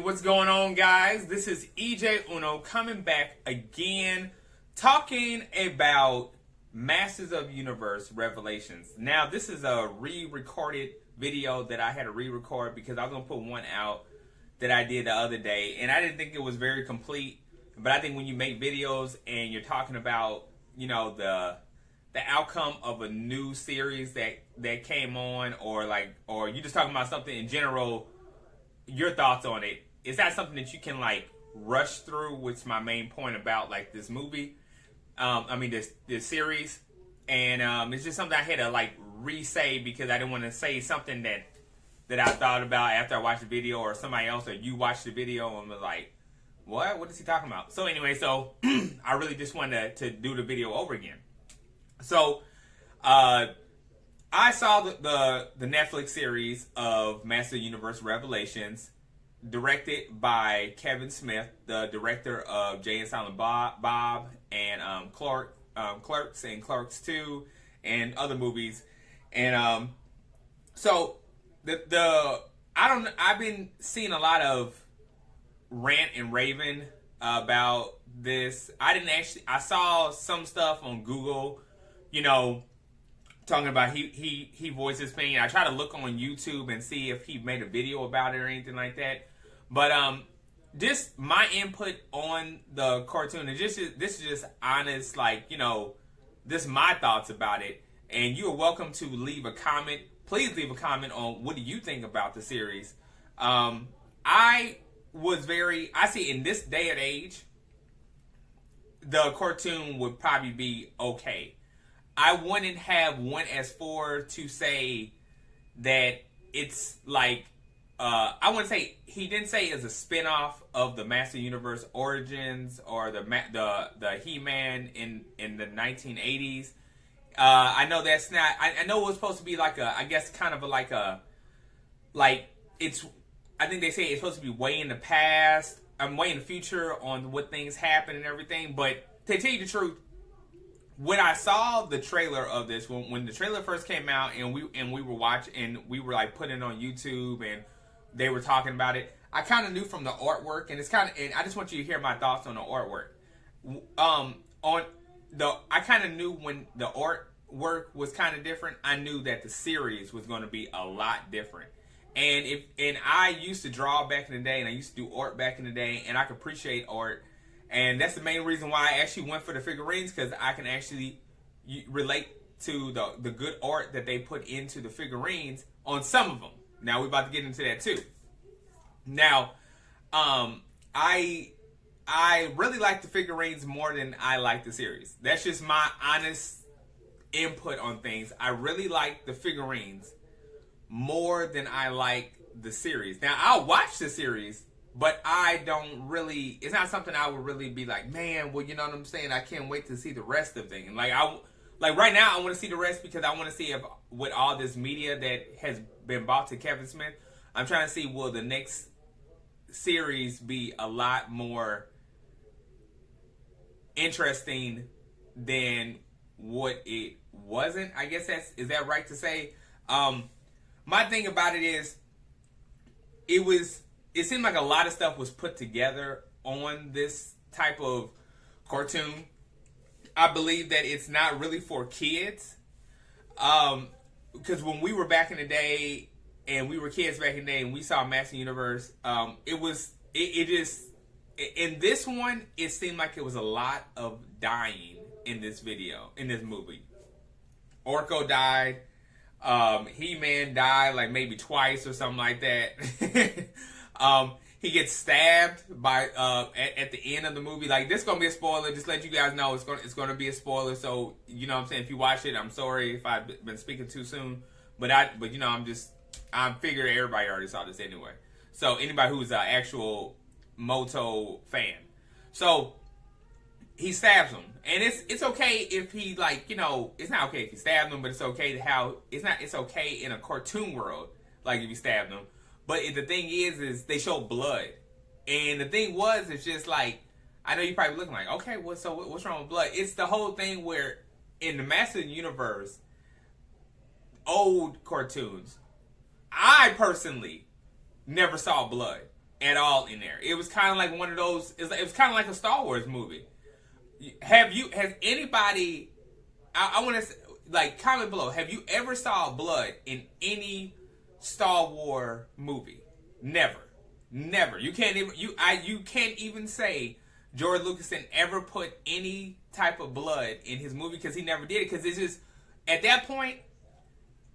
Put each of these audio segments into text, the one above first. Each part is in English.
what's going on, guys? This is EJ Uno coming back again, talking about Masters of the Universe Revelations. Now, this is a re-recorded video that I had to re-record because I was going to put one out that I did the other day, and I didn't think it was very complete. But I think when you make videos and you're talking about, you know, the outcome of a new series that came on, or you're just talking about something in general, your thoughts on it, is that something that you can like rush through, which is my main point about like this movie, this series, and it's just something I had to like re-say because I didn't want to say something that I thought about after I watched the video, or somebody else, or you watched the video and was like, what is he talking about? So anyway, I really just wanted to do the video over again. So I saw the Netflix series of Master of the Universe Revelations, directed by Kevin Smith, the director of Jay and Silent Bob and Clerks and Clerks 2 and other movies. And so I've been seeing a lot of rant and raving about this. I saw some stuff on Google, you know, talking about he voiced his opinion. I try to look on YouTube and see if he made a video about it or anything like that. But just my input on the cartoon, and this is just honest, like, you know, this is my thoughts about it. And you are welcome to leave a comment. Please leave a comment on what do you think about the series. I see in this day and age, the cartoon would probably be okay. I wouldn't have went as far to say that it's like, I wouldn't say, he didn't say it's a spinoff of the Master Universe Origins or the He-Man in the 1980s. I know that's not, I know it was supposed to be like I think they say it's supposed to be way in the past, way in the future on what things happen and everything. But to tell you the truth, when I saw the trailer of this, when the trailer first came out and we were watching and we were like putting it on YouTube and they were talking about it, I kind of knew from the artwork, and and I just want you to hear my thoughts on the artwork. I kind of knew when the artwork was kind of different. I knew that the series was going to be a lot different. And I used to draw back in the day, and I used to do art back in the day, and I could appreciate art. And that's the main reason why I actually went for the figurines, because I can actually relate to the good art that they put into the figurines on some of them. Now, we're about to get into that too. Now, I really like the figurines more than I like the series. That's just my honest input on things. I really like the figurines more than I like the series. Now, I'll watch the series, but I don't really, it's not something I would really be like, man, well, you know what I'm saying? I can't wait to see the rest of things. Like right now, I want to see the rest because I want to see if with all this media that has been bought to Kevin Smith, I'm trying to see, will the next series be a lot more interesting than what it wasn't? I guess is that right to say? My thing about it is, it seemed like a lot of stuff was put together on this type of cartoon. I believe that it's not really for kids. Because when we were back in the day, and we were kids back in the day, and we saw Master Universe, in this one, it seemed like it was a lot of dying in this movie. Orko died. He-Man died like maybe twice or something like that. He gets stabbed by at the end of the movie. Like, this is gonna be a spoiler. Just let you guys know it's gonna be a spoiler. So you know what I'm saying, if you watch it, I'm sorry if I've been speaking too soon. But you know, I figure everybody already saw this anyway. So anybody who's an actual Moto fan. So he stabs him. And it's okay if he, like, you know, it's not okay if he stabbed him, but it's okay it's okay in a cartoon world, like if he stabbed him. But the thing is they show blood. And the thing it's just like, I know you're probably looking like, okay, what's wrong with blood? It's the whole thing where in the Master Universe, old cartoons, I personally never saw blood. at all in there. It was kind of like one of those. It was kind of like a Star Wars movie. Has anybody? I want to like comment below. Have you ever saw blood in any Star Wars movie? Never. You can't even say George Lucas ever put any type of blood in his movie because he never did it. Because it's just at that point,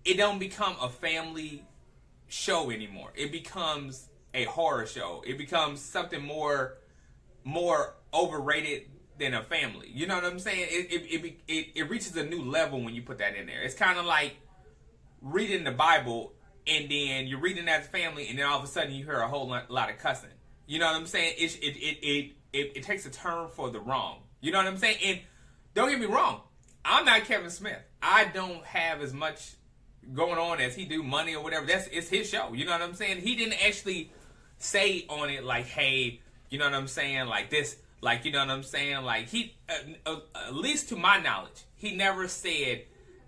it don't become a family show anymore. It becomes a horror show. It becomes something more overrated than a family. You know what I'm saying? It reaches a new level when you put that in there. It's kind of like reading the Bible and then you're reading as a family and then all of a sudden you hear a whole lot of cussing. You know what I'm saying? It takes a turn for the wrong. You know what I'm saying? And don't get me wrong, I'm not Kevin Smith. I don't have as much going on as he do, money or whatever. It's his show. You know what I'm saying? He didn't actually say on it like, hey, you know what I'm saying, like this, like, you know what I'm saying, like he at least to my knowledge, he never said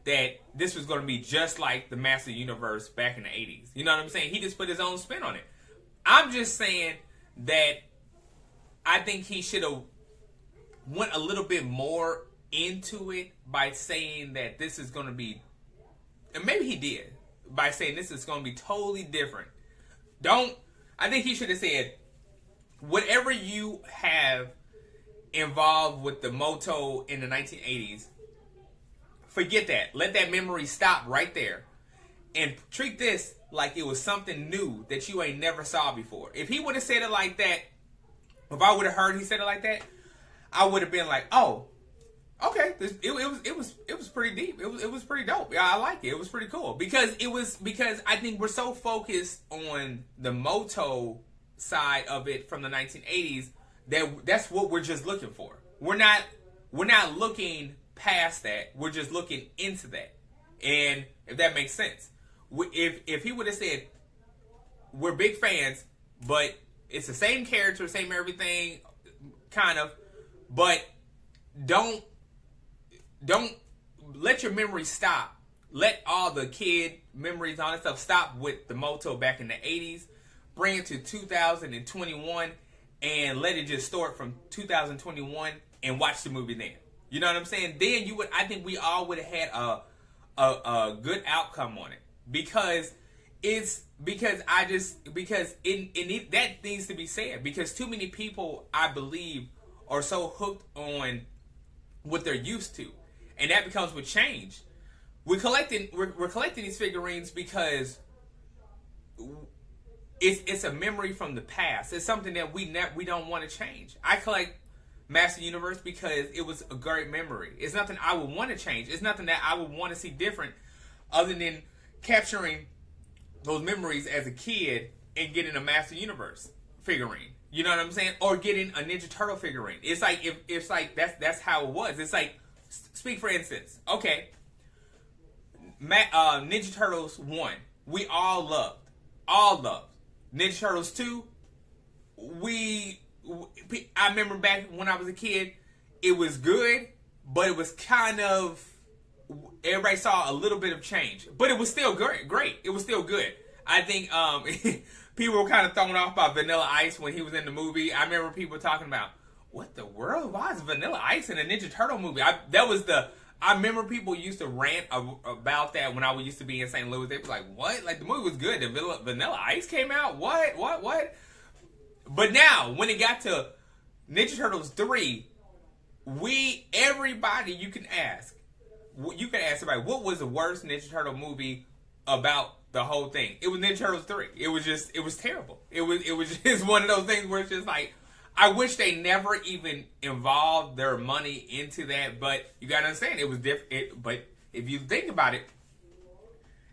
that this was going to be just like the Master Universe back in the 80s. You know what I'm saying? He just put his own spin on it. I'm just saying that I think he should have went a little bit more into it by saying that this is going to be, and maybe he did, by saying this is going to be totally different. I think he should have said, whatever you have involved with the Moto in the 1980s, forget that. Let that memory stop right there. And treat this like it was something new that you ain't never saw before. If he would have said it like that, if I would have heard he said it like that, I would have been like, oh, okay, it was pretty deep. It was pretty dope. Yeah, I like it. It was pretty cool because I think we're so focused on the Moto side of it from the 1980s that's what we're just looking for. We're not looking past that. We're just looking into that. And if that makes sense, if he would have said we're big fans, but it's the same character, same everything, kind of, but don't let your memory stop. Let all the kid memories, all that stuff stop with the Moto back in the 80s. Bring it to 2021 and let it just start from 2021 and watch the movie then. You know what I'm saying? Then I think we all would have had a good outcome on it because that needs to be said because too many people, I believe, are so hooked on what they're used to, and that becomes what changed. We're collecting these figurines because it's a memory from the past. It's something that we don't want to change. I collect Master Universe because it was a great memory. It's nothing I would want to change. It's nothing that I would want to see different other than capturing those memories as a kid and getting a Master Universe figurine. You know what I'm saying? Or getting a Ninja Turtle figurine. It's like that's how it was. It's like, speak for instance. Okay, Ninja Turtles 1, we all loved. Ninja Turtles 2, I remember back when I was a kid, it was good, but it was kind of, everybody saw a little bit of change. But it was still great. It was still good. I think people were kind of thrown off by Vanilla Ice when he was in the movie. I remember people talking about, what the world? Why is Vanilla Ice in a Ninja Turtle movie? I remember people used to rant about that when I used to be in St. Louis. They were like, what? Like, the movie was good. The Vanilla Ice came out? What? But now, when it got to Ninja Turtles 3, everybody you can ask somebody, what was the worst Ninja Turtle movie about the whole thing? It was Ninja Turtles 3. It was terrible. It was just one of those things where it's just like, I wish they never even involved their money into that, but you gotta understand, it was different. But if you think about it,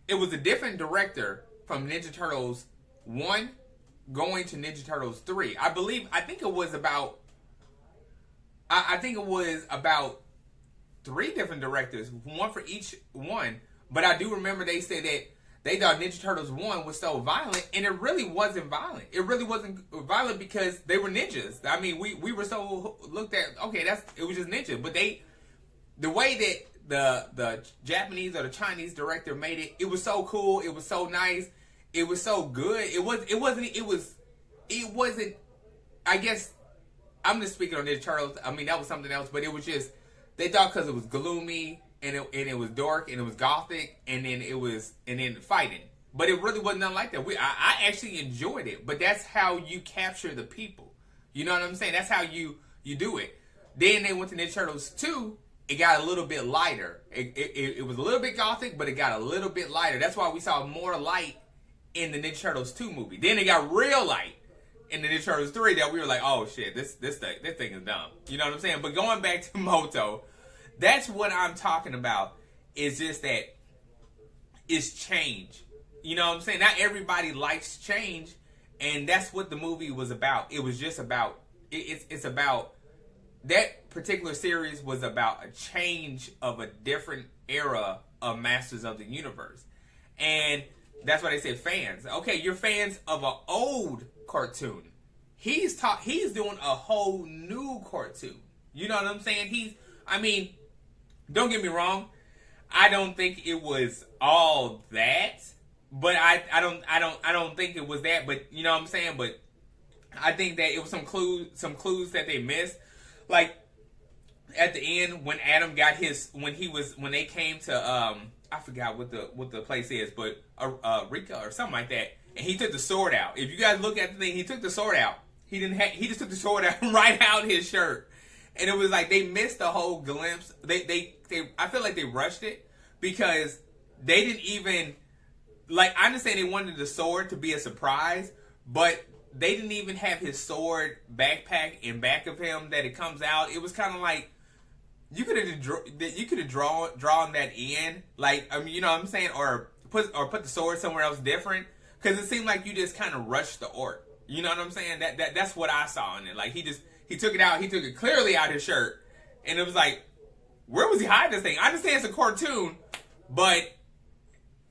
it was a different director from Ninja Turtles 1 going to Ninja Turtles 3. I think it was about 3 different directors, one for each one. But I do remember they said that they thought Ninja Turtles 1 was so violent, and it really wasn't violent. It really wasn't violent because they were ninjas. I mean, we were so looked at, okay, it was just ninja. But the way that the Japanese or the Chinese director made it was so cool. It was so nice. It was so good. It was it wasn't. I guess I'm just speaking on Ninja Turtles. I mean, that was something else, but it was just they thought because it was gloomy and it was dark and it was gothic and then fighting. But it really wasn't nothing like that. I actually enjoyed it, but that's how you capture the people. You know what I'm saying? That's how you do it. Then they went to Ninja Turtles 2. It got a little bit lighter. It was a little bit gothic, but it got a little bit lighter. That's why we saw more light in the Ninja Turtles 2 movie. Then it got real light in the Ninja Turtles 3 that we were like, oh shit, this thing is dumb. You know what I'm saying? But going back to Moto, that's what I'm talking about. Is just that it's change. You know what I'm saying? Not everybody likes change, and that's what the movie was about. It was just about it's about that particular series was about a change of a different era of Masters of the Universe. And that's why they said fans. Okay, you're fans of an old cartoon. He's doing a whole new cartoon. You know what I'm saying? Don't get me wrong. I don't think it was all that, but I don't think it was that, but you know what I'm saying? But I think that it was some clues that they missed. Like at the end when Adam got when they came to I forgot what the place is, but Rika or something like that, and he took the sword out. If you guys look at the thing, he took the sword out. He just took the sword out right out his shirt. And it was like they missed the whole glimpse. I feel like they rushed it because they didn't even I understand they wanted the sword to be a surprise, but they didn't even have his sword backpack in back of him that it comes out. It was kind of like you could have drawn that in, you know what I'm saying, or put the sword somewhere else different, because it seemed like you just kind of rushed the orc. You know what I'm saying? That's what I saw in it. Like he took it out. He took it clearly out his shirt, and it was like, where was he hiding this thing? I understand it's a cartoon, but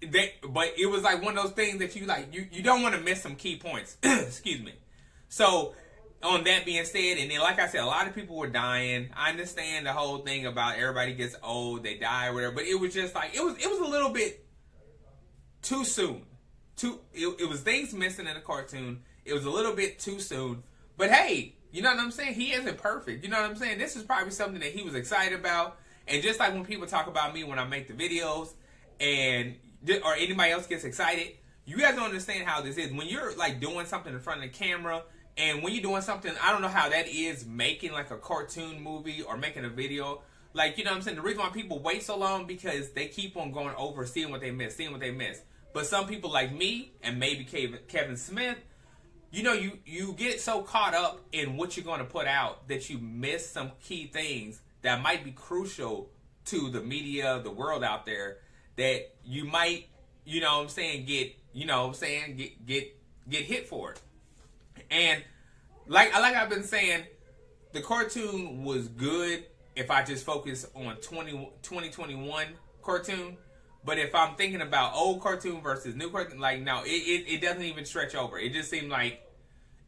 it was like one of those things that you don't want to miss some key points. Excuse me. So on that being said, and then like I said, a lot of people were dying. I understand the whole thing about everybody gets old, they die, or whatever. But it was just like it was a little bit too soon. It was things missing in the cartoon. It was a little bit too soon. But hey, you know what I'm saying? He isn't perfect. You know what I'm saying? This is probably something that he was excited about. And just like when people talk about me when I make the videos, or anybody else gets excited, you guys don't understand how this is. When you're doing something in front of the camera, and when you're doing something, I don't know how that is making a cartoon movie or making a video. You know what I'm saying? The reason why people wait so long because they keep on going over, seeing what they miss. But some people like me and maybe Kevin Smith, you know, you get so caught up in what you're going to put out that you miss some key things that might be crucial to the media, the world out there, that you might, you know what I'm saying, get hit for it. And like I've been saying, the cartoon was good if I just focus on 2021 cartoon. But if I'm thinking about old cartoon versus new cartoon, no, it doesn't even stretch over. It just seemed like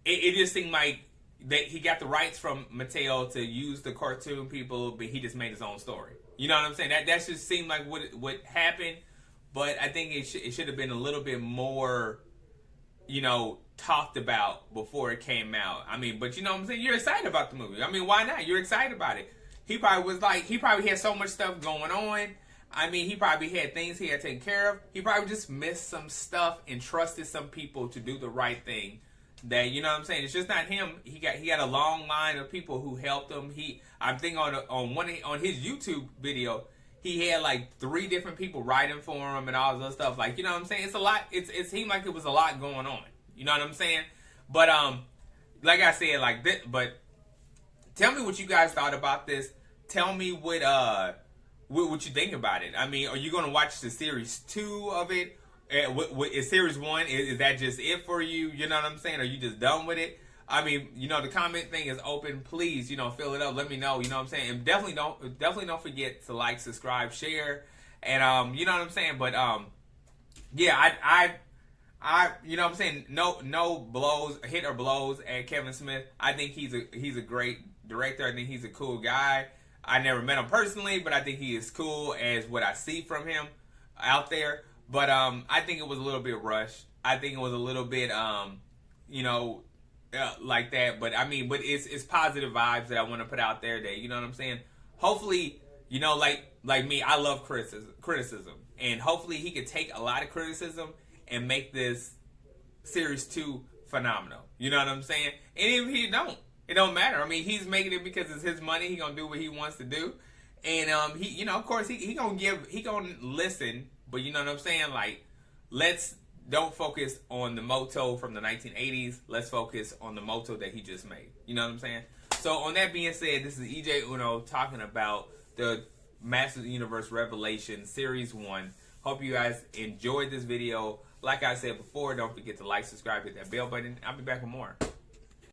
that he got the rights from Mattel to use the cartoon people, but he just made his own story. You know what I'm saying? That just seemed like what happened. But I think it should have been a little bit more, you know, talked about before it came out. I mean, but you know what I'm saying? You're excited about the movie. I mean, why not? You're excited about it. He probably had so much stuff going on. I mean, he probably had things he had taken care of. He probably just missed some stuff and trusted some people to do the right thing. That, you know what I'm saying? It's just not him. He got a long line of people who helped him. I'm thinking on his YouTube video, he had 3 different people writing for him and all this other stuff. You know what I'm saying? It's a lot. It seemed like it was a lot going on. You know what I'm saying? But like I said, but tell me what you guys thought about this. Tell me what you think about it. I mean, are you going to watch the series 2 of it? Is series 1, is that just it for you? You know what I'm saying? Are you just done with it? I mean, you know, the comment thing is open. Please, you know, fill it up. Let me know. You know what I'm saying? And definitely don't forget to subscribe, share, and you know what I'm saying. But yeah, I you know what I'm saying. No blows, hit or blows at Kevin Smith. I think he's a great director. I think he's a cool guy. I never met him personally, but I think he is cool as what I see from him out there. But I think it was a little bit rushed. I think it was a little bit, you know, like that. But I mean, but it's positive vibes that I want to put out there. That, you know what I'm saying. Hopefully, you know, like me, I love criticism, and hopefully he could take a lot of criticism and make this series 2 phenomenal. You know what I'm saying? And if he don't, it don't matter. I mean, he's making it because it's his money. He gonna do what he wants to do, and he, you know, of course, he gonna listen. But you know what I'm saying? Like, let's don't focus on the Moto from the 1980s. Let's focus on the Moto that he just made. You know what I'm saying? So on that being said, this is EJ Uno talking about the Masters of the Universe Revelation Series 1. Hope you guys enjoyed this video. Like I said before, don't forget to like, subscribe, hit that bell button. I'll be back with more.